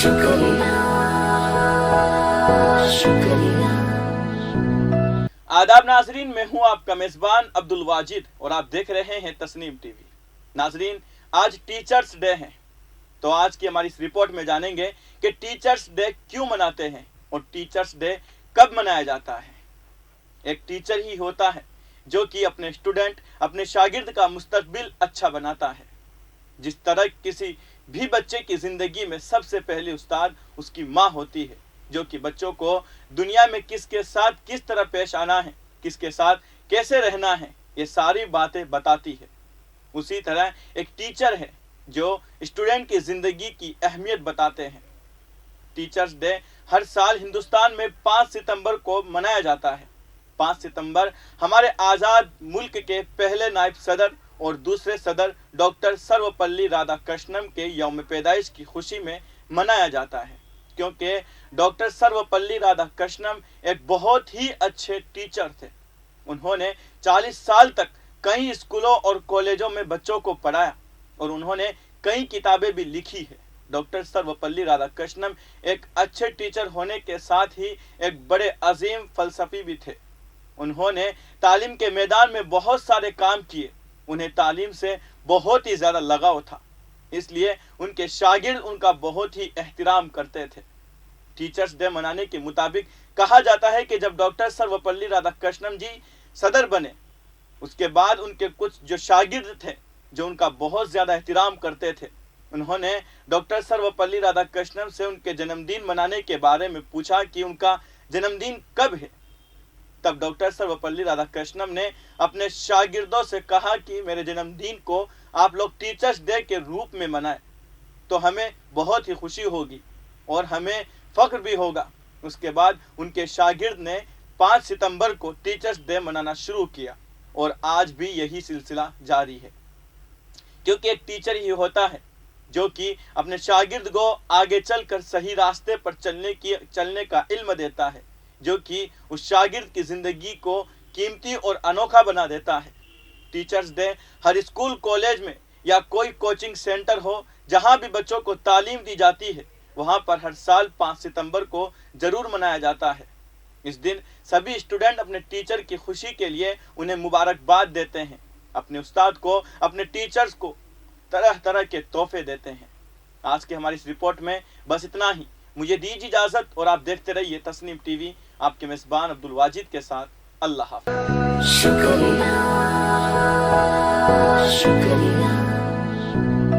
शुक्रिया शुक्रिया। आदाब नाजरीन, मैं हूं आपका मेजबान अब्दुल वाजिद और आप देख रहे हैं तस्नीम टीवी। नाजरीन, आज टीचर्स डे है, तो आज की हमारी इस रिपोर्ट में जानेंगे कि टीचर्स डे क्यों मनाते हैं और टीचर्स डे कब मनाया जाता है। एक टीचर ही होता है जो कि अपने स्टूडेंट, अपने शागिर्द का मुस्तकबिल अच्छा बनाता है। जिस तरह किसी भी बच्चे की जिंदगी में सबसे पहले उस्ताद उसकी माँ होती है, जो कि बच्चों को दुनिया में किसके साथ किस तरह पेश आना है, किसके साथ कैसे रहना है, ये सारी बातें बताती है। उसी तरह एक टीचर है जो स्टूडेंट की जिंदगी की अहमियत बताते हैं। टीचर्स डे हर साल हिंदुस्तान में 5 सितंबर को मनाया जाता है। 5 सितंबर हमारे आज़ाद मुल्क के पहले नायब सदर और दूसरे सदर डॉक्टर सर्वपल्ली राधाकृष्णन के यौम पैदाइश की खुशी में मनाया जाता है, क्योंकि डॉक्टर सर्वपल्ली राधाकृष्णन एक बहुत ही अच्छे टीचर थे। उन्होंने 40 साल तक कई स्कूलों और कॉलेजों में बच्चों को पढ़ाया और उन्होंने कई किताबें भी लिखी है। डॉक्टर सर्वपल्ली राधाकृष्णन एक अच्छे टीचर होने के साथ ही एक बड़े अजीम फलसफी भी थे। उन्होंने तालीम के मैदान में बहुत सारे काम किए। उन्हें तालीम से बहुत ही ज़्यादा लगाव था, इसलिए उनके शागिर्द उनका बहुत ही एहतराम करते थे। टीचर्स डे मनाने के मुताबिक कहा जाता है कि जब डॉक्टर सर्वपल्ली राधाकृष्णन जी सदर बने, उसके बाद उनके कुछ जो शागिर्द थे जो उनका बहुत ज़्यादा एहतराम करते थे, उन्होंने डॉक्टर सर्वपल्ली राधाकृष्णन से उनके जन्मदिन मनाने के बारे में पूछा कि उनका जन्मदिन कब है। तब डॉक्टर सर्वपल्ली राधाकृष्णन ने अपने शागिर्दों से कहा कि मेरे जन्मदिन को आप लोग टीचर्स डे के रूप में मनाएं तो हमें बहुत ही खुशी होगी और हमें फख्र भी होगा। उसके बाद उनके शागिर्द ने 5 सितंबर को टीचर्स डे मनाना शुरू किया और आज भी यही सिलसिला जारी है, क्योंकि एक टीचर ही होता है जो कि अपने शागिर्द को आगे चलकर सही रास्ते पर चलने का इल्म देता है, जो कि उस शागिर्द की ज़िंदगी को कीमती और अनोखा बना देता है। टीचर्स डे हर स्कूल, कॉलेज में या कोई कोचिंग सेंटर हो जहां भी बच्चों को तालीम दी जाती है, वहां पर हर साल 5 सितंबर को ज़रूर मनाया जाता है। इस दिन सभी स्टूडेंट अपने टीचर की खुशी के लिए उन्हें मुबारकबाद देते हैं, अपने उस्ताद को, अपने टीचर्स को तरह तरह के तोहफे देते हैं। आज की हमारी इस रिपोर्ट में बस इतना ही। मुझे दीजिए इजाज़त और आप देखते रहिए तस्नीम टीवी, आपके मेज़बान अब्दुल वाजिद के साथ। अल्लाह हाफ़िज़। शुक्रिया शुक्रिया।